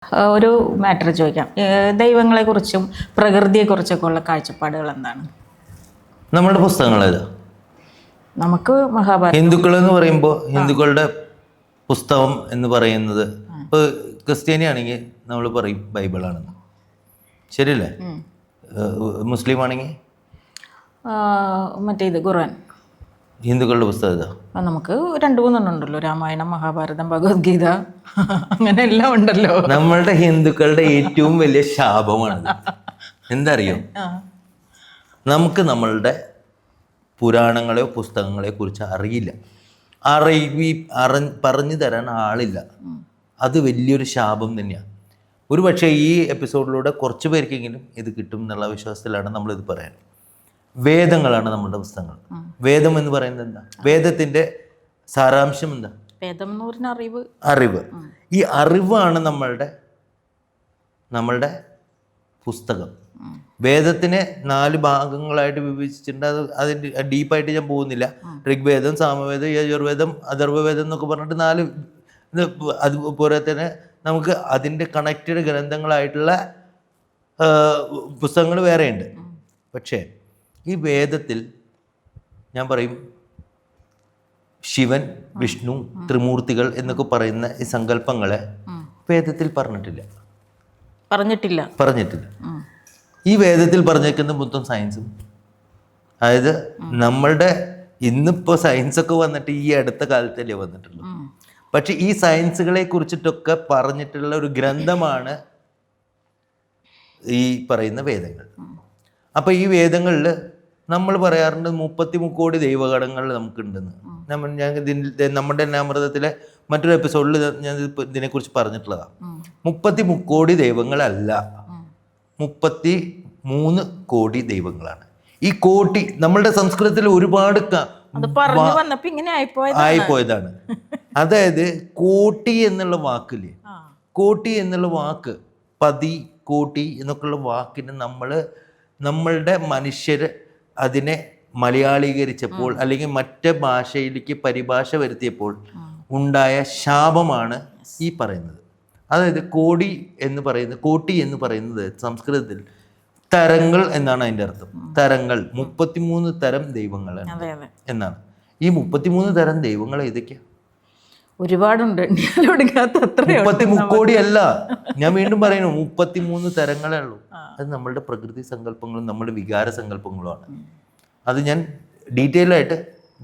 ഒരു മാറ്റർ ചോദിക്കാം. ദൈവങ്ങളെക്കുറിച്ചും പ്രകൃതിയെക്കുറിച്ചൊക്കെ ഉള്ള കാഴ്ചപ്പാടുകൾ എന്താണ്? നമ്മളുടെ പുസ്തകങ്ങൾ ഏതാ? നമുക്ക് മഹാഭാരതം. ഹിന്ദുക്കൾ എന്ന് പറയുമ്പോൾ ഹിന്ദുക്കളുടെ പുസ്തകം എന്ന് പറയുന്നത് ഇപ്പോൾ ക്രിസ്ത്യാനി ആണെങ്കിൽ നമ്മൾ പറയും ബൈബിളാണെന്ന്, ശരിയല്ലേ? മുസ്ലിം ആണെങ്കിൽ മറ്റേ ഇത് ഖുർആൻ. ഹിന്ദുക്കളുടെ പുസ്തകം ഏതാ? നമുക്ക് 2-3 ഉണ്ടല്ലോ, രാമായണം, മഹാഭാരതം, ഭഗവത്ഗീത, അങ്ങനെ എല്ലാം ഉണ്ടല്ലോ. നമ്മളുടെ ഹിന്ദുക്കളുടെ ഏറ്റവും വലിയ ശാപമാണത്. എന്താ അറിയോ? നമുക്ക് നമ്മളുടെ പുരാണങ്ങളെയോ പുസ്തകങ്ങളെയോ കുറിച്ച് അറിയില്ല, പറഞ്ഞു തരാൻ ആളില്ല. അത് വലിയൊരു ശാപം തന്നെയാണ്. ഒരു പക്ഷേ ഈ എപ്പിസോഡിലൂടെ കുറച്ച് പേർക്കെങ്കിലും ഇത് കിട്ടും എന്നുള്ള വിശ്വാസത്തിലാണ് നമ്മളിത് പറയാൻ. വേദങ്ങളാണ് നമ്മുടെ പുസ്തകങ്ങൾ. വേദം എന്ന് പറയുന്നത് എന്താ? വേദത്തിന്റെ സാരാംശം എന്താ? വേദം എന്ന് പറഞ്ഞ അറിവ്. ഈ അറിവാണ് നമ്മളുടെ പുസ്തകം. വേദത്തിനെ 4 ഭാഗങ്ങളായിട്ട് വിഭജിച്ചിട്ടുണ്ട്. അതിൻ്റെ ഡീപ്പായിട്ട് ഞാൻ പോകുന്നില്ല. ഋഗ്വേദം, സാമവേദം, യജുർവേദം, അഥർവവേദം എന്നൊക്കെ പറഞ്ഞിട്ട് 4. അതുപോലെ തന്നെ നമുക്ക് അതിൻ്റെ കണക്റ്റഡ് ഗ്രന്ഥങ്ങളായിട്ടുള്ള പുസ്തകങ്ങൾ വേറെയുണ്ട്. പക്ഷേ ഈ വേദത്തിൽ ഞാൻ പറയും ശിവൻ, വിഷ്ണു, ത്രിമൂർത്തികൾ എന്നൊക്കെ പറയുന്ന ഈ സങ്കല്പങ്ങളെ വേദത്തിൽ പറഞ്ഞിട്ടില്ല. ഈ വേദത്തിൽ പറഞ്ഞേക്കുന്ന മൊത്തം സയൻസും, അതായത് നമ്മളുടെ ഇന്നിപ്പോൾ സയൻസൊക്കെ വന്നിട്ട് ഈ അടുത്ത കാലത്തല്ലേ വന്നിട്ടുള്ളൂ. പക്ഷെ ഈ സയൻസുകളെ കുറിച്ചിട്ടൊക്കെ പറഞ്ഞിട്ടുള്ള ഒരു ഗ്രന്ഥമാണ് ഈ പറയുന്ന വേദങ്ങൾ. അപ്പം ഈ വേദങ്ങളിൽ നമ്മൾ പറയാറുണ്ട് 33 കോടി ദൈവഗണങ്ങൾ നമുക്കുണ്ടെന്ന്. ഞാൻ നമ്മുടെ അമൃതത്തിലെ മറ്റൊരു എപ്പിസോഡിൽ ഞാൻ ഇതിനെക്കുറിച്ച് പറഞ്ഞിട്ടുള്ളതാണ്. 33 കോടി ദൈവങ്ങളല്ല, 33 കോടി ദൈവങ്ങളാണ്. ഈ കോടി നമ്മളുടെ സംസ്കൃതത്തിൽ ഒരുപാട് ആയിപ്പോയതാണ്. അതായത് കോട്ടി എന്നുള്ള വാക്കില്ലേ, കോട്ടി എന്നുള്ള വാക്ക്, പതി, കോട്ടി എന്നൊക്കെയുള്ള വാക്കിന് നമ്മളുടെ മനുഷ്യർ അതിനെ മലയാളീകരിച്ചപ്പോൾ അല്ലെങ്കിൽ മറ്റ് ഭാഷയിലേക്ക് പരിഭാഷ വരുത്തിയപ്പോൾ ഉണ്ടായ ശാപമാണ് ഈ പറയുന്നത്. അതായത് കോട്ടി എന്ന് പറയുന്നത് സംസ്കൃതത്തിൽ തരങ്ങൾ എന്നാണ് അതിൻ്റെ അർത്ഥം. തരങ്ങൾ, 33 തരം ദൈവങ്ങളാണ് എന്നാണ്. ഈ 33 തരം ദൈവങ്ങൾ ഏതൊക്കെയാ? ഒരുപാടുണ്ട്. 33 കോടി അല്ല, ഞാൻ വീണ്ടും പറയുന്നു, 33 തരങ്ങളേ ഉള്ളൂ. അത് നമ്മളുടെ പ്രകൃതി സങ്കല്പങ്ങളും നമ്മുടെ വികാര സങ്കല്പങ്ങളുമാണ്. അത് ഞാൻ ഡീറ്റെയിൽ ആയിട്ട്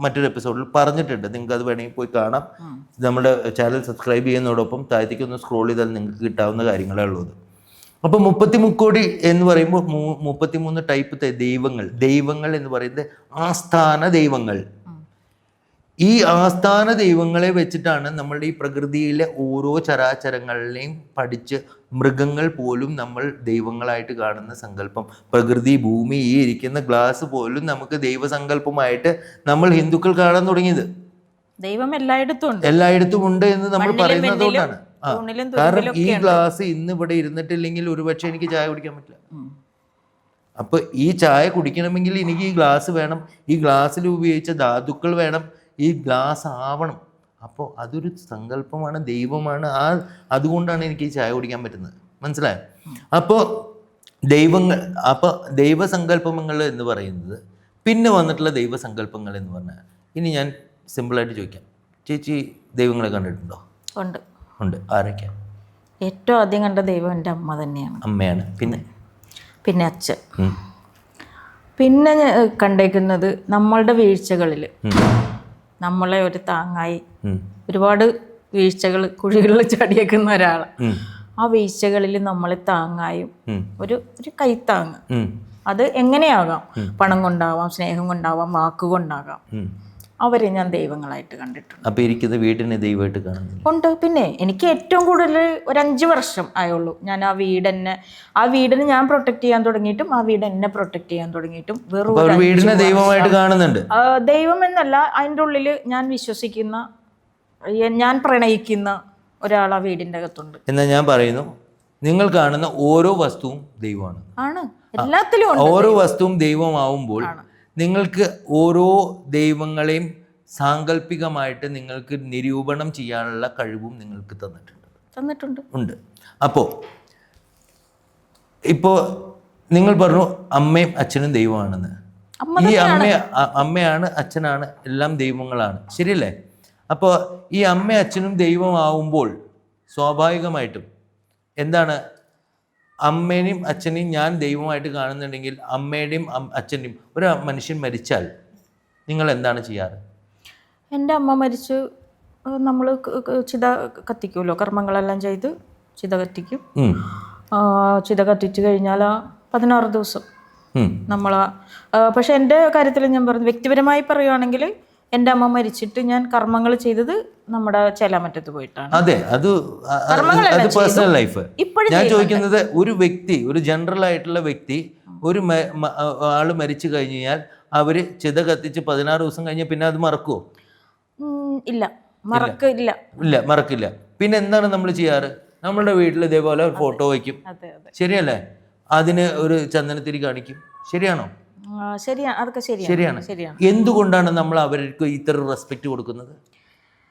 മറ്റൊരു എപ്പിസോഡിൽ പറഞ്ഞിട്ടുണ്ട്. നിങ്ങൾക്ക് അത് വേണമെങ്കിൽ പോയി കാണാം. നമ്മുടെ ചാനൽ സബ്സ്ക്രൈബ് ചെയ്യുന്നതോടൊപ്പം താഴത്തേക്ക് ഒന്ന് സ്ക്രോൾ ചെയ്താൽ നിങ്ങൾക്ക് കിട്ടാവുന്ന കാര്യങ്ങളേ ഉള്ളത്. അപ്പോൾ 33 കോടി എന്ന് പറയുമ്പോൾ 33 ടൈപ്പ് ദൈവങ്ങൾ എന്ന് പറയുന്നത് ആസ്ഥാന ദൈവങ്ങൾ. ഈ ആസ്ഥാന ദൈവങ്ങളെ വെച്ചിട്ടാണ് നമ്മളുടെ ഈ പ്രകൃതിയിലെ ഓരോ ചരാചരങ്ങളിലെയും പഠിച്ച് മൃഗങ്ങൾ പോലും നമ്മൾ ദൈവങ്ങളായിട്ട് കാണുന്ന സങ്കല്പം. പ്രകൃതി, ഭൂമി, ഈ ഇരിക്കുന്ന ഗ്ലാസ് പോലും നമുക്ക് ദൈവസങ്കല്പമായിട്ട് നമ്മൾ ഹിന്ദുക്കൾ കാണാൻ തുടങ്ങിയത്. ദൈവം എല്ലായിടത്തും ഉണ്ട് എന്ന് നമ്മൾ പറയുന്നതുകൊണ്ടാണ്. കാരണം ഈ ഗ്ലാസ് ഇന്ന് ഇവിടെ ഇരുന്നിട്ടില്ലെങ്കിൽ ഒരുപക്ഷെ എനിക്ക് ചായ കുടിക്കാൻ പറ്റില്ല. അപ്പൊ ഈ ചായ കുടിക്കണമെങ്കിൽ എനിക്ക് ഈ ഗ്ലാസ് വേണം, ഈ ഗ്ലാസ്സിൽ ഉപയോഗിച്ച ധാതുക്കൾ വേണം, ഈ ഗ്ലാസ് ആവണം. അപ്പോൾ അതൊരു സങ്കല്പമാണ്, ദൈവമാണ്. അതുകൊണ്ടാണ് എനിക്ക് ഈ ചായ കുടിക്കാൻ പറ്റുന്നത്. മനസ്സിലായോ? അപ്പോൾ ദൈവസങ്കല്പങ്ങൾ എന്ന് പറയുന്നത്, പിന്നെ വന്നിട്ടുള്ള ദൈവസങ്കല്പങ്ങൾ എന്ന് പറഞ്ഞാൽ, ഇനി ഞാൻ സിമ്പിളായിട്ട് ചോദിക്കാം, ചേച്ചി ദൈവങ്ങളെ കണ്ടിട്ടുണ്ടോ? ഉണ്ട്. ആരൊക്കെയാ? ഏറ്റവും ആദ്യം കണ്ട ദൈവം എൻ്റെ അമ്മ തന്നെയാണ്. അമ്മയാണ്. പിന്നെ അച്ഛൻ. പിന്നെ കണ്ടേക്കുന്നത് നമ്മളുടെ വീഴ്ചകളിൽ നമ്മളെ ഒരു താങ്ങായി, ഒരുപാട് കുഴികളിൽ ചടിയേക്കുന്ന ഒരാള്, ആ വീഴ്ചകളിൽ നമ്മളെ താങ്ങായും ഒരു കൈത്താങ്ങ്. അത് എങ്ങനെയാകാം, പണം കൊണ്ടാവാം, സ്നേഹം കൊണ്ടാവാം, വാക്കുകൊണ്ടാകാം. അവരെ ഞാൻ ദൈവങ്ങളായിട്ട് കണ്ടിട്ടുണ്ട്. അപ്പൊ ഇരിക്കുന്ന വീടിനെ ദൈവമായിട്ട് ഉണ്ട്. പിന്നെ എനിക്ക് ഏറ്റവും കൂടുതൽ ഒരു 5 വർഷം ആയുള്ളൂ ഞാൻ ആ വീടിനെ ഞാൻ പ്രൊട്ടക്ട് ചെയ്യാൻ തുടങ്ങിയിട്ടും ആ വീട് എന്നെ പ്രൊട്ടക്ട് ചെയ്യാൻ തുടങ്ങിയിട്ടും വീടിനെ ദൈവമായിട്ട് കാണുന്നുണ്ട്. ദൈവം എന്നല്ല, അതിൻ്റെ ഉള്ളിൽ ഞാൻ വിശ്വസിക്കുന്ന, ഞാൻ പ്രണയിക്കുന്ന ഒരാൾ ആ വീടിൻ്റെ അകത്തുണ്ട്. എന്നാൽ ഞാൻ പറയുന്നു, നിങ്ങൾ കാണുന്ന ഓരോ വസ്തുവും ദൈവമാണ്. എല്ലാത്തിലും ഓരോ വസ്തുവും ദൈവമാവുമ്പോൾ നിങ്ങൾക്ക് ഓരോ ദൈവങ്ങളെയും സാങ്കല്പികമായിട്ട് നിങ്ങൾക്ക് നിരൂപണം ചെയ്യാനുള്ള കഴിവും നിങ്ങൾക്ക് തന്നിട്ടുണ്ട്. തന്നിട്ടുണ്ട്. ഉണ്ട്. അപ്പോൾ ഇപ്പോൾ നിങ്ങൾ പറഞ്ഞു അമ്മയും അച്ഛനും ദൈവമാണെന്ന്. ഈ അമ്മയാണ് അച്ഛനാണ് എല്ലാം ദൈവങ്ങളാണ്, ശരിയല്ലേ? അപ്പോൾ ഈ അമ്മയും അച്ഛനും ദൈവമാവുമ്പോൾ സ്വാഭാവികമായിട്ടും എന്താണ്, അമ്മേനെയും അച്ഛനെയും ഞാൻ ദൈവമായിട്ട് കാണുന്നുണ്ടെങ്കിൽ അമ്മയുടെയും അച്ഛൻ്റെയും ഒരു മനുഷ്യൻ മരിച്ചാൽ നിങ്ങൾ എന്താണ് ചെയ്യാറ്? എൻ്റെ അമ്മ മരിച്ച് നമ്മൾ ചിത കത്തിക്കുമല്ലോ, കർമ്മങ്ങളെല്ലാം ചെയ്ത് ചിത കത്തിക്കും. ചിത കത്തിച്ച് കഴിഞ്ഞാൽ 16 ദിവസം നമ്മൾ, പക്ഷെ എൻ്റെ കാര്യത്തിൽ ഞാൻ പറഞ്ഞു, വ്യക്തിപരമായി പറയുകയാണെങ്കിൽ എൻ്റെ അമ്മ മരിച്ചിട്ട് ഞാൻ കർമ്മങ്ങൾ ചെയ്തത് നമ്മുടെ ചേലാമറ്റത്ത് പോയിട്ടാണ്. അതെ, അത് പേഴ്സണൽ ലൈഫ്. ഞാൻ ചോദിക്കുന്നത്, ഒരു വ്യക്തി, ഒരു ജനറൽ ആയിട്ടുള്ള വ്യക്തി, ഒരു ആള് മരിച്ചു കഴിഞ്ഞാൽ അവര് ചിത കത്തിച്ച് 16 ദിവസം കഴിഞ്ഞാൽ പിന്നെ അത് മറക്കുവോ? ഇല്ല, മറക്കില്ല. ഇല്ല, മറക്കില്ല. പിന്നെ എന്താണ് നമ്മൾ ചെയ്യാറ്? നമ്മളുടെ വീട്ടിൽ ഇതേപോലെ ഒരു ഫോട്ടോ വയ്ക്കും, ശരിയല്ലേ? അതിന് ഒരു ചന്ദനത്തിരി കാണിക്കും, ശരിയാണോ? ശരിയാണ്. എന്തുകൊണ്ടാണ് നമ്മൾ അവർക്ക് ഇത്ര റെസ്പെക്റ്റ് കൊടുക്കുന്നത്?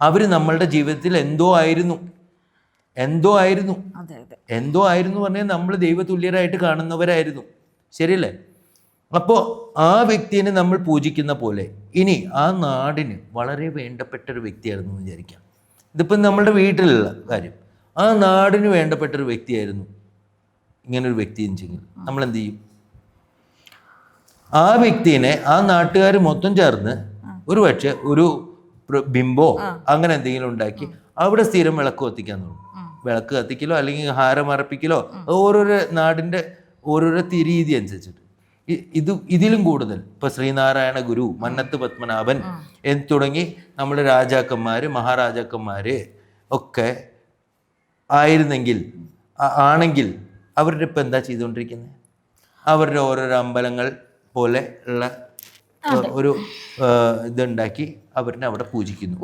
അവര് നമ്മളുടെ ജീവിതത്തിൽ എന്തോ ആയിരുന്നു പറഞ്ഞാൽ നമ്മൾ ദൈവതുല്യരായിട്ട് കാണുന്നവരായിരുന്നു, ശരിയല്ലേ? അപ്പോൾ ആ വ്യക്തിനെ നമ്മൾ പൂജിക്കുന്ന പോലെ ഇനി ആ നാടിന് വളരെ വേണ്ടപ്പെട്ടൊരു വ്യക്തിയായിരുന്നു എന്ന് വിചാരിക്കാം. ഇതിപ്പം നമ്മളുടെ വീട്ടിലുള്ള കാര്യം. ആ നാടിന് വേണ്ടപ്പെട്ടൊരു വ്യക്തിയായിരുന്നു ഇങ്ങനൊരു വ്യക്തി എന്നുവെച്ചെങ്കിൽ നമ്മൾ എന്ത് ചെയ്യും? ആ വ്യക്തിനെ ആ നാട്ടുകാർ മൊത്തം ചേർന്ന് ഒരു പക്ഷെ ഒരു ബിംബോ അങ്ങനെ എന്തെങ്കിലും ഉണ്ടാക്കി അവിടെ സ്ഥിരം വിളക്ക് കത്തിക്കാൻ തുടങ്ങും. വിളക്ക് കത്തിക്കലോ അല്ലെങ്കിൽ ഹാരം അർപ്പിക്കലോ, ഓരോരോ നാടിൻ്റെ ഓരോരോ രീതി അനുസരിച്ചിട്ട്. ഇതിലും കൂടുതൽ ഇപ്പൊ ശ്രീനാരായണ ഗുരു, മന്നത്ത് പത്മനാഭൻ തുടങ്ങി നമ്മുടെ രാജാക്കന്മാര്, മഹാരാജാക്കന്മാര് ഒക്കെ ആണെങ്കിൽ അവരുടെ ഇപ്പം എന്താ ചെയ്തുകൊണ്ടിരിക്കുന്നത്? അവരുടെ ഓരോരോ അമ്പലങ്ങൾ പോലെ ഉള്ള ഒരു ഇതുണ്ടാക്കി അവരിനെ അവിടെ പൂജിക്കുന്നു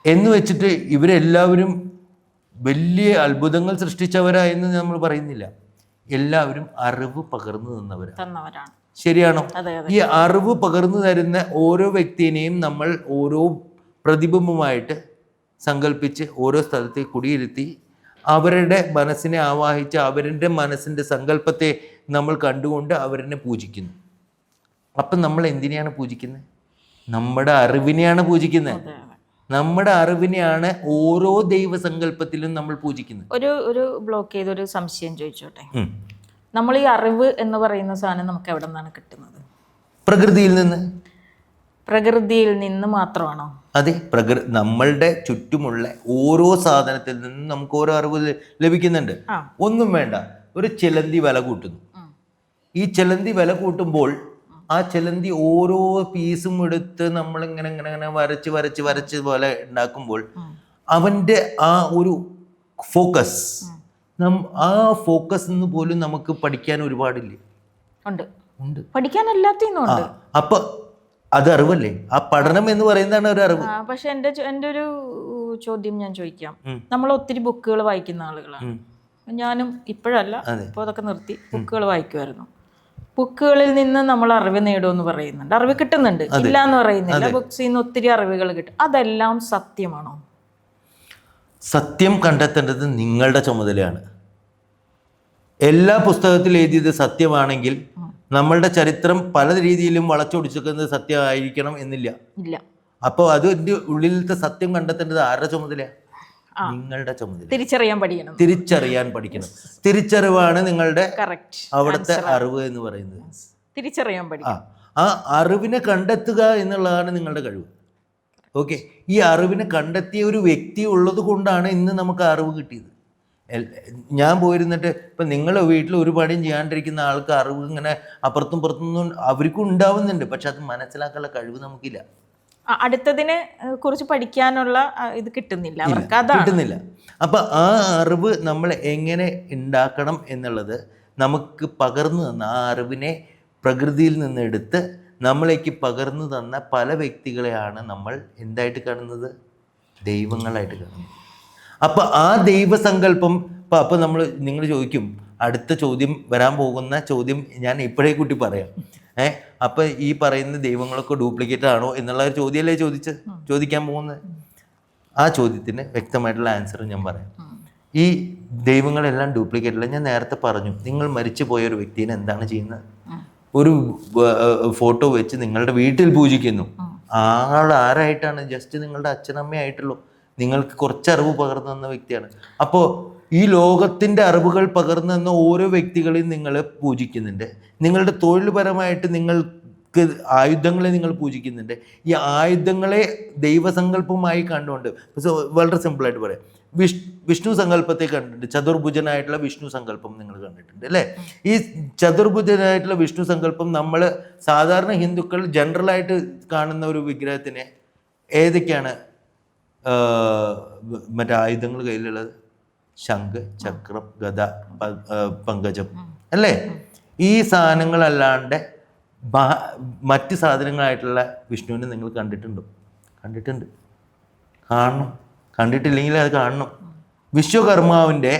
എന്ന് വെച്ചിട്ട് ഇവരെല്ലാവരും വലിയ അത്ഭുതങ്ങൾ സൃഷ്ടിച്ചവരായെന്ന് നമ്മൾ പറയുന്നില്ല. എല്ലാവരും അറിവ് പകർന്നു തന്നവരാണ്, ശരിയാണോ? ഈ അറിവ് പകർന്നു തരുന്ന ഓരോ വ്യക്തിയെയും നമ്മൾ ഓരോ പ്രതിബിംബമായിട്ട് സങ്കല്പിച്ച് ഓരോ സ്ഥലത്ത് കുടിയിരുത്തി അവരുടെ മനസ്സിനെ ആവാഹിച്ച് അവരുടെ മനസ്സിൻ്റെ സങ്കല്പത്തെ നമ്മൾ കണ്ടുകൊണ്ട് അവരെ പൂജിക്കുന്നു. അപ്പം നമ്മൾ എന്തിനെയാണ് പൂജിക്കുന്നത്? നമ്മുടെ അറിവിനെയാണ് പൂജിക്കുന്നത്. നമ്മുടെ അറിവിനെയാണ് ഓരോ ദൈവസങ്കല്പത്തിലും നമ്മൾ പൂജിക്കുന്നത്. ഒരു ബ്ലോക്ക് ചെയ്തൊരു സംശയം ചോദിച്ചോട്ടെ. നമ്മൾ ഈ അറിവ് എന്ന് പറയുന്ന സാധനം നമുക്ക് എവിടെ നിന്നാണ് കിട്ടുന്നത്? പ്രകൃതിയിൽ നിന്ന് മാത്രമാണോ? അതെ, നമ്മളുടെ ചുറ്റുമുള്ള ഓരോ സാധനത്തിൽ നിന്നും നമുക്ക് ഓരോ അറിവ് ലഭിക്കുന്നുണ്ട്. ഒന്നും വേണ്ട, ഒരു ചിലന്തി വില കൂട്ടുന്നു. ഈ ചിലന്തി വില കൂട്ടുമ്പോൾ ആ ചിലന്തി ഓരോ പീസും എടുത്ത് നമ്മളിങ്ങനെ വരച്ച് പോലെ ഉണ്ടാക്കുമ്പോൾ അവൻ്റെ ആ ഒരു ഫോക്കസ്, ആ ഫോക്കസ് എന്ന് പോലും നമുക്ക് പഠിക്കാൻ ഒരുപാടില്ലേ? ഉണ്ട്, പഠിക്കാൻ എല്ലാത്തിനും ഉണ്ട്. അപ്പൊ അത് അറിവല്ലേ? ആ പഠനം എന്ന് പറയുന്നതാണ് ഒരു അറിവ്. പക്ഷെ എൻ്റെ ഒരു ചോദ്യം ഞാൻ ചോദിക്കാം. നമ്മൾ ഒത്തിരി ബുക്കുകൾ വായിക്കുന്ന ആളുകളാണ്. ഞാനും ഇപ്പോഴല്ല, ഇപ്പോൾ അതൊക്കെ നിർത്തി. ബുക്കുകൾ വായിക്കുമായിരുന്നു. ബുക്കുകളിൽ നിന്ന് നമ്മൾ അറിവ് നേടുമെന്ന് പറയുന്നുണ്ട്, അറിവ് കിട്ടുന്നുണ്ട്, ഇല്ല എന്ന് പറയുന്നില്ല. ബുക്സിൽ നിന്ന് ഒത്തിരി അറിവുകൾ കിട്ടും. അതെല്ലാം സത്യമാണോ? സത്യം കണ്ടെത്തേണ്ടത് നിങ്ങളുടെ ചുമതലയാണ്. എല്ലാ പുസ്തകത്തിൽ എഴുതിയത് സത്യമാണെങ്കിൽ നമ്മളുടെ ചരിത്രം പല രീതിയിലും വളച്ചൊടിച്ചെടുക്കുന്നത് സത്യമായിരിക്കണം എന്നില്ല. അപ്പോൾ അതിൻ്റെ ഉള്ളിലത്തെ സത്യം കണ്ടെത്തേണ്ടത് ആരുടെ ചുമതലയാണ്? നിങ്ങളുടെ ചുമതല. തിരിച്ചറിയാൻ പഠിക്കണം. തിരിച്ചറിവാണ് നിങ്ങളുടെ അവിടുത്തെ അറിവ് എന്ന് പറയുന്നത്. ആ അറിവിനെ കണ്ടെത്തുക എന്നുള്ളതാണ് നിങ്ങളുടെ കഴിവ്. ഓക്കെ, ഈ അറിവിനെ കണ്ടെത്തിയ ഒരു വ്യക്തി ഉള്ളത് കൊണ്ടാണ് ഇന്ന് നമുക്ക് അറിവ് കിട്ടിയത്. ഞാൻ പോയിരുന്നിട്ട് ഇപ്പം നിങ്ങളുടെ വീട്ടിൽ ഒരു പണിയും ചെയ്യാണ്ടിരിക്കുന്ന ആൾക്ക് അറിവ് ഇങ്ങനെ അപ്പുറത്തും പുറത്തുനിന്നും അവർക്കും ഉണ്ടാവുന്നുണ്ട്. പക്ഷെ അത് മനസ്സിലാക്കാനുള്ള കഴിവ് നമുക്കില്ല. അടുത്തതിനെ കുറിച്ച് പഠിക്കാനുള്ള ഇത് കിട്ടുന്നില്ല. അപ്പം ആ അറിവ് നമ്മൾ എങ്ങനെ ഉണ്ടാക്കണം എന്നുള്ളത് നമുക്ക് പകർന്നു തന്ന, ആ അറിവിനെ പ്രകൃതിയിൽ നിന്ന് എടുത്ത് നമ്മളേക്ക് പകർന്നു തന്ന പല വ്യക്തികളെയാണ് നമ്മൾ എന്തായിട്ട് കാണുന്നത്? ദൈവങ്ങളായിട്ട് കാണുന്നത്. അപ്പം ആ ദൈവസങ്കല്പം അപ്പം നിങ്ങൾ ചോദിക്കും, അടുത്ത ചോദ്യം വരാൻ പോകുന്ന ചോദ്യം ഞാൻ ഇപ്പോഴേ കൂട്ടി പറയാം. അപ്പം ഈ പറയുന്ന ദൈവങ്ങളൊക്കെ ഡ്യൂപ്ലിക്കേറ്റ് ആണോ എന്നുള്ള ചോദ്യമല്ലേ ചോദിക്കാൻ പോകുന്നത്? ആ ചോദ്യത്തിന് വ്യക്തമായിട്ടുള്ള ആൻസർ ഞാൻ പറയാം. ഈ ദൈവങ്ങളെല്ലാം ഡ്യൂപ്ലിക്കേറ്റ് അല്ല. ഞാൻ നേരത്തെ പറഞ്ഞു, നിങ്ങൾ മരിച്ചു പോയ ഒരു വ്യക്തിനെ എന്താണ് ചെയ്യുന്നത്? ഒരു ഫോട്ടോ വെച്ച് നിങ്ങളുടെ വീട്ടിൽ പൂജിക്കുന്നു. ആൾ ആരായിട്ടാണ്? ജസ്റ്റ് നിങ്ങളുടെ അച്ഛനമ്മയായിട്ടുള്ളൂ. നിങ്ങൾക്ക് കുറച്ച് അറിവ് പകർന്നു തന്ന വ്യക്തിയാണ്. അപ്പോൾ ഈ ലോകത്തിൻ്റെ അറിവുകൾ പകർന്നു തന്ന ഓരോ വ്യക്തികളെയും നിങ്ങൾ പൂജിക്കുന്നുണ്ട്. നിങ്ങളുടെ തൊഴിൽപരമായിട്ട് നിങ്ങൾക്ക് ആയുധങ്ങളെ നിങ്ങൾ പൂജിക്കുന്നുണ്ട്. ഈ ആയുധങ്ങളെ ദൈവസങ്കല്പമായി കണ്ടുകൊണ്ട് വളരെ സിമ്പിളായിട്ട് പറയാം, വിഷ്ണു സങ്കല്പത്തെ കണ്ടിട്ടുണ്ട്. ചതുർഭുജനായിട്ടുള്ള വിഷ്ണു സങ്കല്പം നിങ്ങൾ കണ്ടിട്ടുണ്ട് അല്ലേ? ഈ ചതുർഭുജനായിട്ടുള്ള വിഷ്ണു സങ്കല്പം നമ്മൾ സാധാരണ ഹിന്ദുക്കൾ ജനറലായിട്ട് കാണുന്ന ഒരു വിഗ്രഹത്തിന് ഏതൊക്കെയാണ് മറ്റേ ആയുധങ്ങൾ കയ്യിലുള്ളത്? ശംഖ്, ചക്രം, ഗദ, പങ്കജം അല്ലേ? ഈ സാധനങ്ങളല്ലാണ്ട് മറ്റ് സാധനങ്ങളായിട്ടുള്ള വിഷ്ണുവിനെ നിങ്ങൾ കണ്ടിട്ടുണ്ടോ? കണ്ടിട്ടുണ്ട്. കാണണം. കണ്ടിട്ടില്ലെങ്കിൽ അത് കാണണം. വിശ്വകർമാവിൻ്റെ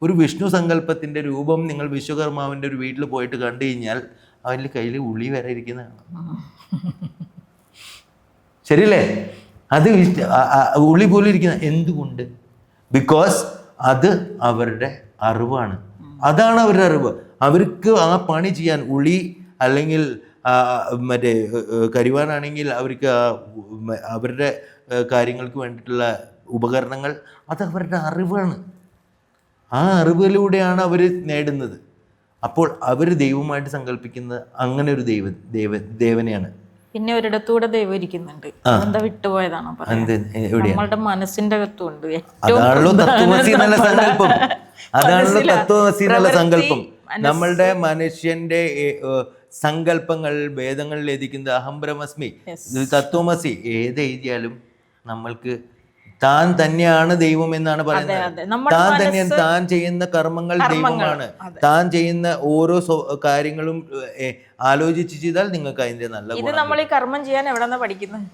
ഒരു വിഷ്ണു സങ്കല്പത്തിൻ്റെ രൂപം നിങ്ങൾ വിശ്വകർമാവിൻ്റെ ഒരു വീട്ടിൽ പോയിട്ട് കണ്ടു കഴിഞ്ഞാൽ അവൻ്റെ കയ്യിൽ ഉളി വരെ ഇരിക്കുന്നതാണ്. ശരിയല്ലേ? അത് ഉളി പോലും ഇരിക്കുന്ന എന്തുകൊണ്ട്? ബിക്കോസ് അത് അവരുടെ അറിവാണ്. അതാണ് അവരുടെ അറിവ്. അവർക്ക് ആ പണി ചെയ്യാൻ ഉളി അല്ലെങ്കിൽ മറ്റേ കരിവാനാണെങ്കിൽ അവർക്ക് അവരുടെ കാര്യങ്ങൾക്ക് വേണ്ടിയിട്ടുള്ള ഉപകരണങ്ങൾ, അത് അവരുടെ അറിവാണ്. ആ അറിവിലൂടെയാണ് അവർ നേടുന്നത്. അപ്പോൾ അവർ ദൈവമായിട്ട് സങ്കല്പിക്കുന്നത് അങ്ങനെ ഒരു ദേവനെയാണ്. പിന്നെ ഒരിടത്തൂടെ ദൈവം ഇരിക്കുന്നുണ്ട്. എന്താ വിട്ടുപോയതാണോ? നമ്മളുടെ മനസ്സിന്റെ അകത്തുണ്ട്. അതാണല്ലോ തത്വമസി എന്നുള്ള സങ്കല്പം. അതാണല്ലോ തത്വമസി എന്നുള്ള സങ്കല്പം. നമ്മളുടെ മനുഷ്യന്റെ സങ്കല്പങ്ങൾ വേദങ്ങളിൽ എഴുതിക്കുന്നത് അഹം ബ്രഹ്മസ്മി, തത്വമസി ഏതെഴുതിയാലും നമ്മൾക്ക് താൻ തന്നെയാണ് ദൈവം എന്നാണ് പറയുന്നത്. താൻ തന്നെയാണ്. താൻ ചെയ്യുന്ന കർമ്മങ്ങൾ ദൈവമാണ്. താൻ ചെയ്യുന്ന ഓരോ കാര്യങ്ങളും ആലോചിച്ച് ചെയ്താൽ നിങ്ങൾക്ക് അതിന്റെ നല്ല ഇത് നമ്മൾ ഈ കർമ്മം ചെയ്യാൻ എവിടെന്നാ പഠിക്കുന്നത്?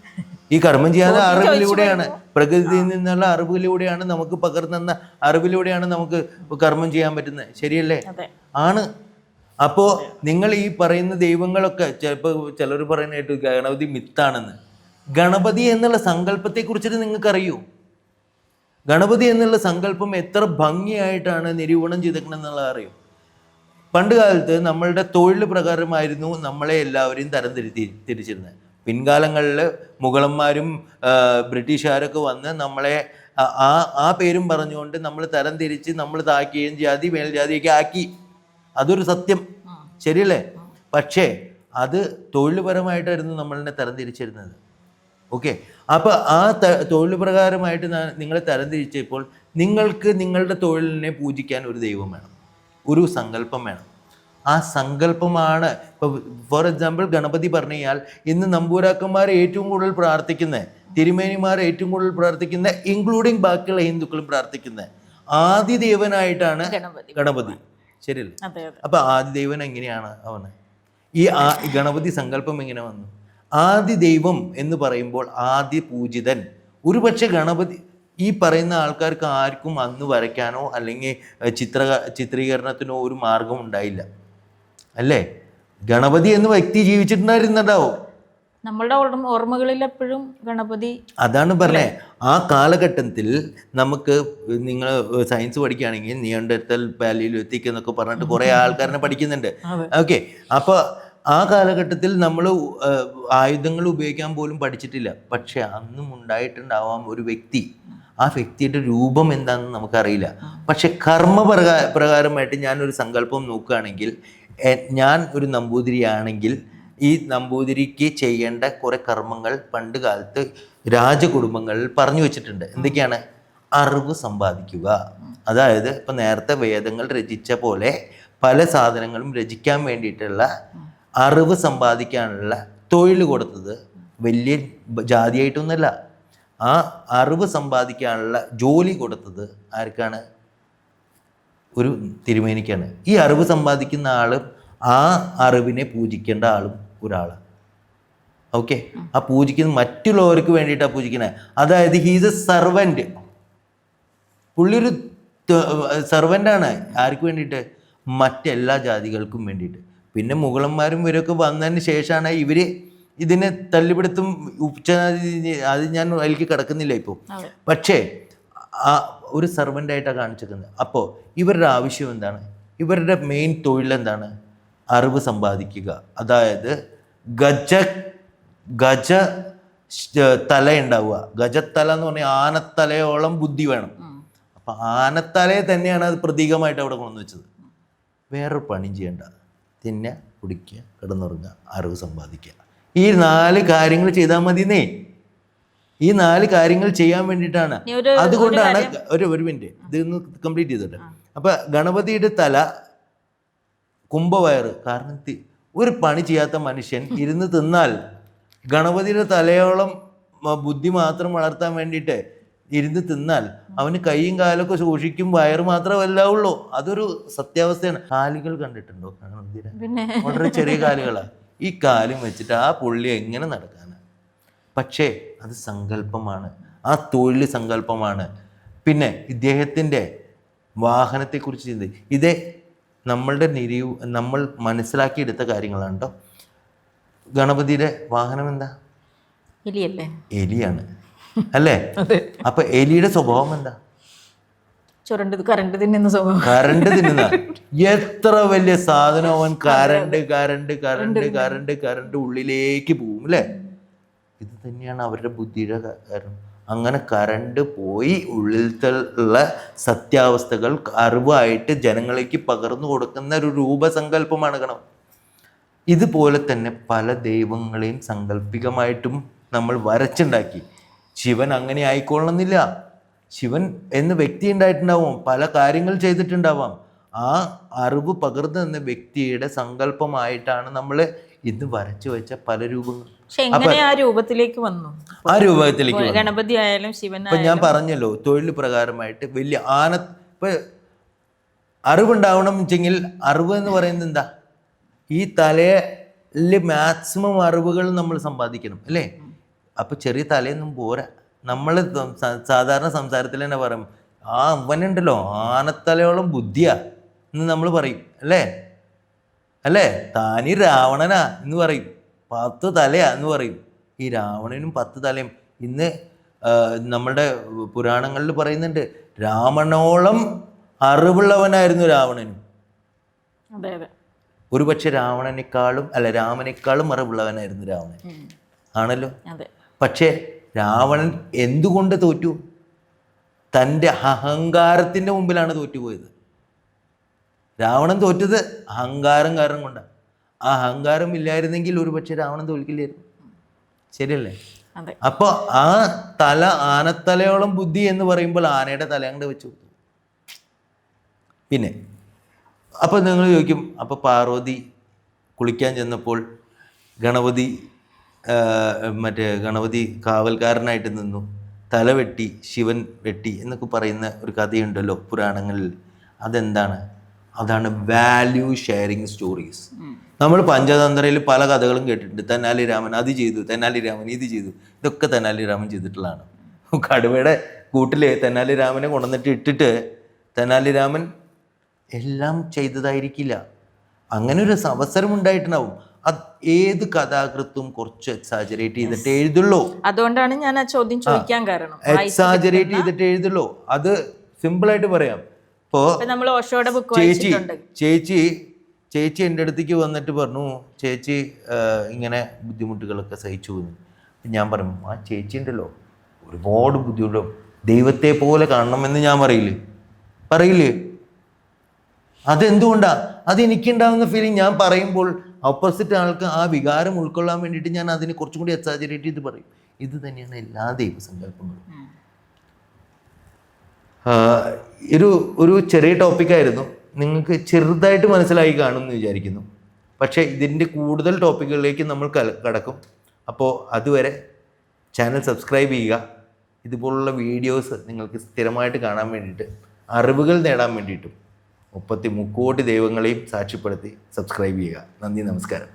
ഈ കർമ്മം ചെയ്യാതെ അറിവിലൂടെയാണ്, പ്രകൃതിയിൽ നിന്നുള്ള അറിവിലൂടെയാണ്, നമുക്ക് പകർന്നെന്ന അറിവിലൂടെയാണ് നമുക്ക് കർമ്മം ചെയ്യാൻ പറ്റുന്നത്. ശരിയല്ലേ? ആണ്. അപ്പോൾ നിങ്ങൾ ഈ പറയുന്ന ദൈവങ്ങളൊക്കെ ചിലപ്പോൾ ചിലർ പറയുന്നതായിട്ട് ഗണപതി മിത്താണെന്ന്. ഗണപതി എന്നുള്ള സങ്കല്പത്തെ കുറിച്ചിട്ട് നിങ്ങൾക്കറിയൂ? ഗണപതി എന്നുള്ള സങ്കല്പം എത്ര ഭംഗിയായിട്ടാണ് നിരൂപണം ചെയ്തിരിക്കണമെന്നുള്ളത് അറിയും. പണ്ട് കാലത്ത് നമ്മളുടെ തൊഴിൽ പ്രകാരമായിരുന്നു നമ്മളെ എല്ലാവരെയും തിരിച്ചിരുന്നത്. പിൻകാലങ്ങളിൽ മുഗളന്മാരും ബ്രിട്ടീഷുകാരൊക്കെ വന്ന് നമ്മളെ ആ പേരും പറഞ്ഞുകൊണ്ട് നമ്മൾ തരംതിരിച്ച് നമ്മൾ താഴ്കീഴ് ജാതി മേൽജാതിയൊക്കെ ആക്കി. അതൊരു സത്യം. ശരിയല്ലേ? പക്ഷേ അത് തൊഴിൽപരമായിട്ടായിരുന്നു നമ്മളിനെ തരംതിരിച്ചിരുന്നത്. ഓക്കെ. അപ്പോൾ ആ തൊഴിൽ പ്രകാരമായിട്ട് നിങ്ങളെ തരംതിരിച്ചപ്പോൾ നിങ്ങൾക്ക് നിങ്ങളുടെ തൊഴിലിനെ പൂജിക്കാൻ ഒരു ദൈവം വേണം, ഒരു സങ്കല്പം വേണം. ആ സങ്കല്പമാണ് ഇപ്പോൾ ഫോർ എക്സാമ്പിൾ ഗണപതി പറഞ്ഞു കഴിഞ്ഞാൽ ഇന്ന് നമ്പൂരാക്കന്മാർ ഏറ്റവും കൂടുതൽ പ്രാർത്ഥിക്കുന്നത്, തിരുമേനിമാർ ഏറ്റവും കൂടുതൽ പ്രാർത്ഥിക്കുന്ന, ഇൻക്ലൂഡിങ് ബാക്കിയുള്ള ഹിന്ദുക്കളും പ്രാർത്ഥിക്കുന്നത് ആദിദേവനായിട്ടാണ് ഗണപതി. ശരിയല്ലേ? അപ്പം ആദിദേവൻ എങ്ങനെയാണ് അവന്? ഈ ഗണപതി സങ്കല്പം എങ്ങനെ വന്നു? ആദി ദൈവം എന്ന് പറയുമ്പോൾ ആദി പൂജിതൻ. ഒരുപക്ഷെ ഗണപതി ഈ പറയുന്ന ആൾക്കാർക്ക് ആർക്കും അന്ന് വരയ്ക്കാനോ അല്ലെങ്കിൽ ചിത്രീകരണത്തിനോ ഒരു മാർഗം ഉണ്ടായില്ല അല്ലേ? ഗണപതി എന്ന് വ്യക്തി ജീവിച്ചിട്ടുണ്ടായിരുന്നുണ്ടാവും നമ്മളുടെ ഓർമ്മകളിൽ എപ്പോഴും ഗണപതി. അതാണ് പറഞ്ഞേ. ആ കാലഘട്ടത്തിൽ നമുക്ക്, നിങ്ങൾ സയൻസ് പഠിക്കുകയാണെങ്കിൽ നിയോണ്ടർത്തൽ പാലിയോലിത്തിക് എന്നൊക്കെ പറഞ്ഞിട്ട് കുറേ ആൾക്കാരെ പഠിക്കുന്നുണ്ട്. ഓക്കെ. അപ്പോൾ ആ കാലഘട്ടത്തിൽ നമ്മൾ ആയുധങ്ങൾ ഉപയോഗിക്കാൻ പോലും പഠിച്ചിട്ടില്ല. പക്ഷെ അന്നും ഉണ്ടായിട്ടുണ്ടാവാം ഒരു വ്യക്തി. ആ വ്യക്തിയുടെ രൂപം എന്താണെന്ന് നമുക്കറിയില്ല. പക്ഷെ കർമ്മ പ്രകാരമായിട്ട് ഞാനൊരു സങ്കല്പം നോക്കുകയാണെങ്കിൽ, ഞാൻ ഒരു നമ്പൂതിരിയാണെങ്കിൽ ഈ നമ്പൂതിരിക്ക് ചെയ്യേണ്ട കുറേ കർമ്മങ്ങൾ പണ്ട് കാലത്ത് രാജകുടുംബങ്ങളിൽ പറഞ്ഞു വെച്ചിട്ടുണ്ട്. എന്തൊക്കെയാണ്? അറിവ് സമ്പാദിക്കുക. അതായത് ഇപ്പം നേരത്തെ വേദങ്ങൾ രചിച്ച പോലെ പല സാധനങ്ങളും രചിക്കാൻ വേണ്ടിയിട്ടുള്ള അറിവ് സമ്പാദിക്കാനുള്ള തൊഴിൽ കൊടുത്തത് വലിയ ജാതിയായിട്ടൊന്നുമല്ല. ആ അറിവ് സമ്പാദിക്കാനുള്ള ജോലി കൊടുത്തത് ആർക്കാണ്? ഒരു തിരുമേനിക്കാണ്. ഈ അറിവ് സമ്പാദിക്കുന്ന ആളും ആ അറിവിനെ പൂജിക്കേണ്ട ആളും ഒരാളാണ്. ഓക്കെ. ആ പൂജിക്കുന്ന മറ്റുള്ളവർക്ക് വേണ്ടിയിട്ടാണ് പൂജിക്കുന്നത്. അതായത് ഹീസ് എ സർവൻറ്റ്. പുള്ളി ഒരു സർവൻ്റാണ്. ആർക്ക് വേണ്ടിയിട്ട്? മറ്റെല്ലാ ജാതികൾക്കും വേണ്ടിയിട്ട്. പിന്നെ മുഗളന്മാരും ഇവരൊക്കെ വന്നതിന് ശേഷമാണ് ഇവർ ഇതിനെ തല്ലിപിടുത്തും അത് ഞാൻ അതിലേക്ക് കിടക്കുന്നില്ല ഇപ്പോൾ. പക്ഷേ ഒരു സെർവൻ്റായിട്ടാണ് കാണിച്ചിരിക്കുന്നത്. അപ്പോൾ ഇവരുടെ ആവശ്യം എന്താണ്? ഇവരുടെ മെയിൻ തൊഴിലെന്താണ്? അറിവ് സമ്പാദിക്കുക. അതായത് ഗജ തല ഉണ്ടാവുക. ഗജത്തല എന്ന് പറഞ്ഞാൽ ആനത്തലയോളം ബുദ്ധി വേണം. അപ്പം ആനത്തലയെ തന്നെയാണ് അത് പ്രതീകമായിട്ട് അവിടെ കൊണ്ടുവന്ന് വെച്ചത്. വേറൊരു പണി ചെയ്യേണ്ട, തിന്നുക, കുടിക്കുക, കിടന്നുറങ്ങുക, അറിവ് സമ്പാദിക്കുക. ഈ 4 കാര്യങ്ങൾ ചെയ്താൽ മതിന്നേ. ഈ 4 കാര്യങ്ങൾ ചെയ്യാൻ വേണ്ടിയിട്ടാണ്. അതുകൊണ്ടാണ് ഒരു മിനിറ്റ് ഇതൊന്ന് കംപ്ലീറ്റ് ചെയ്തിട്ട്. അപ്പം ഗണപതിയുടെ തല കുംഭവയറ്. കാരണം ഒരു പണി ചെയ്യാത്ത മനുഷ്യൻ ഇരുന്ന് തിന്നാൽ ഗണപതിയുടെ തലയോളം ബുദ്ധി മാത്രം വളർത്താൻ വേണ്ടിയിട്ട് ഇരുന്ന് തിന്നാൽ അവന് കൈയും കാലൊക്കെ സൂക്ഷിക്കും, വയറ് മാത്രമല്ല ഉള്ളൂ. അതൊരു സത്യാവസ്ഥയാണ്. കാലുകൾ കണ്ടിട്ടുണ്ടോ ഗണപതിയുടെ? വളരെ ചെറിയ കാലുകളാണ്. ഈ കാലും വെച്ചിട്ട് ആ പുള്ളി എങ്ങനെ നടക്കാനാണ്? പക്ഷേ അത് സങ്കല്പമാണ്, ആ തൊഴിൽ സങ്കല്പമാണ്. പിന്നെ ഇദ്ദേഹത്തിൻ്റെ വാഹനത്തെക്കുറിച്ച് ചിന്തി. ഇതേ നമ്മളുടെ നമ്മൾ മനസ്സിലാക്കിയെടുത്ത കാര്യങ്ങളാണ് കേട്ടോ. ഗണപതിയുടെ വാഹനം എന്താ? എലിയല്ലേ? എലിയാണ് അല്ലേ? അപ്പൊ എലിയുടെ സ്വഭാവം എന്താ? കറണ്ട് തിന്നുന്ന സ്വഭാവം. കറണ്ട് തിന്നുന്ന എത്ര വലിയ സാധനം അവൻ കറണ്ട് ഉള്ളിലേക്ക് പോവും അല്ലേ? ഇത് തന്നെയാണ് അവരുടെ ബുദ്ധിയുടെ കാരണം. അങ്ങനെ കറണ്ട് പോയി ഉള്ളിലത്തെ ഉള്ള സത്യാവസ്ഥകൾ അറിവായിട്ട് ജനങ്ങളിലേക്ക് പകർന്നു കൊടുക്കുന്ന ഒരു രൂപസങ്കല്പമാണ് ഗണം. ഇതുപോലെ തന്നെ പല ദൈവങ്ങളെയും സങ്കല്പികമായിട്ടും നമ്മൾ വരച്ചുണ്ടാക്കി. ശിവൻ അങ്ങനെ ആയിക്കൊള്ളണമെന്നില്ല. ശിവൻ എന്ന വ്യക്തി ഉണ്ടായിട്ടുണ്ടാവും, പല കാര്യങ്ങൾ ചെയ്തിട്ടുണ്ടാവാം. ആ അറിവ് പകർന്നു തന്ന വ്യക്തിയുടെ സങ്കല്പമായിട്ടാണ് നമ്മൾ ഇന്ന് വരച്ചു വെച്ച പല രൂപങ്ങൾ. ആ രൂപത്തിലേക്ക് വന്നു. ആ രൂപത്തിലേക്ക് ഗണപതി ആയാലും ശിവൻ. ഇപ്പൊ ഞാൻ പറഞ്ഞല്ലോ, തൊഴിൽ പ്രകാരമായിട്ട് വലിയ ഇപ്പൊ അറിവുണ്ടാവണം വെച്ചെങ്കിൽ അറിവ് എന്ന് പറയുന്നത് എന്താ? ഈ തലയിൽ മാക്സിമം അറിവുകൾ നമ്മൾ സമ്പാദിക്കണം അല്ലേ? അപ്പൊ ചെറിയ തലയൊന്നും പോരാ. നമ്മൾ സാധാരണ സംസാരത്തിൽ തന്നെ പറയും, അവനുണ്ടല്ലോ ആനത്തലയോളം ബുദ്ധിയാ എന്ന് നമ്മൾ പറയും അല്ലേ? താനി രാവണനാ എന്ന് പറയും, 10 തലയാ എന്ന് പറയും. ഈ രാവണനും 10 തലയും ഇന്ന് നമ്മളുടെ പുരാണങ്ങളിൽ പറയുന്നുണ്ട്, രാവണോളം അറിവുള്ളവനായിരുന്നു രാവണനും. ഒരുപക്ഷെ രാമനേക്കാളും അറിവുള്ളവനായിരുന്നു രാവണൻ ആണല്ലോ. പക്ഷേ രാവണൻ എന്തുകൊണ്ട് തോറ്റു? തൻ്റെ അഹങ്കാരത്തിൻ്റെ മുമ്പിലാണ് തോറ്റുപോയത്. രാവണൻ തോറ്റത് അഹങ്കാരം കാരണം കൊണ്ടാണ്. ആ അഹങ്കാരം ഇല്ലായിരുന്നെങ്കിൽ ഒരുപക്ഷെ രാവണൻ തോൽക്കില്ലായിരുന്നു. ശരിയല്ലേ? അപ്പോൾ ആ തല ആനത്തലയോളം ബുദ്ധി എന്ന് പറയുമ്പോൾ ആനയുടെ തല അങ്ങോട്ട് വെച്ചു കൊടുത്തു. പിന്നെ അപ്പോൾ നിങ്ങൾ ചോദിക്കും, അപ്പോൾ പാർവതി കുളിക്കാൻ ചെന്നപ്പോൾ ഗണപതി കാവൽക്കാരനായിട്ട് നിന്നു, തല വെട്ടി, ശിവൻ വെട്ടി എന്നൊക്കെ പറയുന്ന ഒരു കഥയുണ്ടല്ലോ പുരാണങ്ങളിൽ. അതെന്താണ്? അതാണ് വാല്യൂ ഷെയറിങ് സ്റ്റോറീസ്. നമ്മൾ പഞ്ചതന്ത്രയിൽ പല കഥകളും കേട്ടിട്ടുണ്ട്. തെനാലി രാമൻ അത് ചെയ്തു, തെനാലി രാമൻ ഇത് ചെയ്തു. ഇതൊക്കെ തെനാലി രാമൻ ചെയ്തിട്ടുള്ളതാണ്. കടുവയുടെ കൂട്ടിൽ തെനാലി രാമനെ കൊണ്ടുവന്നിട്ട് ഇട്ടിട്ട് തെനാലി രാമൻ എല്ലാം ചെയ്തതായിരിക്കില്ല. അങ്ങനെ ഒരു അവസരം ഉണ്ടായിട്ടുണ്ടാവും. അത് ഏത് കഥാകൃത്തും കുറച്ച് എക്സാജറേറ്റ് ചെയ്തിട്ട് എഴുതുള്ളൂ. അതുകൊണ്ടാണ് ഞാൻ ആ ചോദ്യം ചോദിക്കാൻ കാരണം. എക്സാജറേറ്റ് ചെയ്തിട്ട് എഴുതുള്ളൂ. അത് സിമ്പിളായിട്ട് പറയാം. ഇപ്പോൾ ചേച്ചി എൻ്റെ അടുത്തേക്ക് വന്നിട്ട് പറഞ്ഞു, ചേച്ചി ഇങ്ങനെ ബുദ്ധിമുട്ടുകളൊക്കെ സഹിച്ചു എന്ന്. ഞാൻ പറഞ്ഞു, ആ ചേച്ചി ഉണ്ടല്ലോ ഒരുപാട് ബുദ്ധിമുട്ടും, ദൈവത്തെ പോലെ കാണണമെന്ന് ഞാൻ പറയില്ലേ? അതെന്തുകൊണ്ടാണ്? അതെനിക്കുണ്ടാകുന്ന ഫീലിംഗ് ഞാൻ പറയുമ്പോൾ ഓപ്പോസിറ്റ് ആൾക്ക് ആ വികാരം ഉൾക്കൊള്ളാൻ വേണ്ടിയിട്ട് ഞാൻ അതിനെ കുറച്ചും കൂടി എക്സാജറേറ്റ് ചെയ്ത് പറയും. ഇത് തന്നെയാണ് എല്ലാ ദൈവസങ്കല്പങ്ങളും. ഒരു ചെറിയ ടോപ്പിക്കായിരുന്നു, നിങ്ങൾക്ക് ചെറുതായിട്ട് മനസ്സിലായി കാണുമെന്ന് വിചാരിക്കുന്നു. പക്ഷേ ഇതിൻ്റെ കൂടുതൽ ടോപ്പിക്കുകളിലേക്ക് നമ്മൾ കടക്കും. അപ്പോൾ അതുവരെ ചാനൽ സബ്സ്ക്രൈബ് ചെയ്യുക. ഇതുപോലുള്ള വീഡിയോസ് നിങ്ങൾക്ക് സ്ഥിരമായിട്ട് കാണാൻ വേണ്ടിയിട്ട്, അറിവുകൾ നേടാൻ വേണ്ടിയിട്ടും 33 കോടി ദൈവങ്ങളെയും സാക്ഷ്യപ്പെടുത്തി സബ്സ്ക്രൈബ് ചെയ്യുക. നന്ദി, നമസ്കാരം.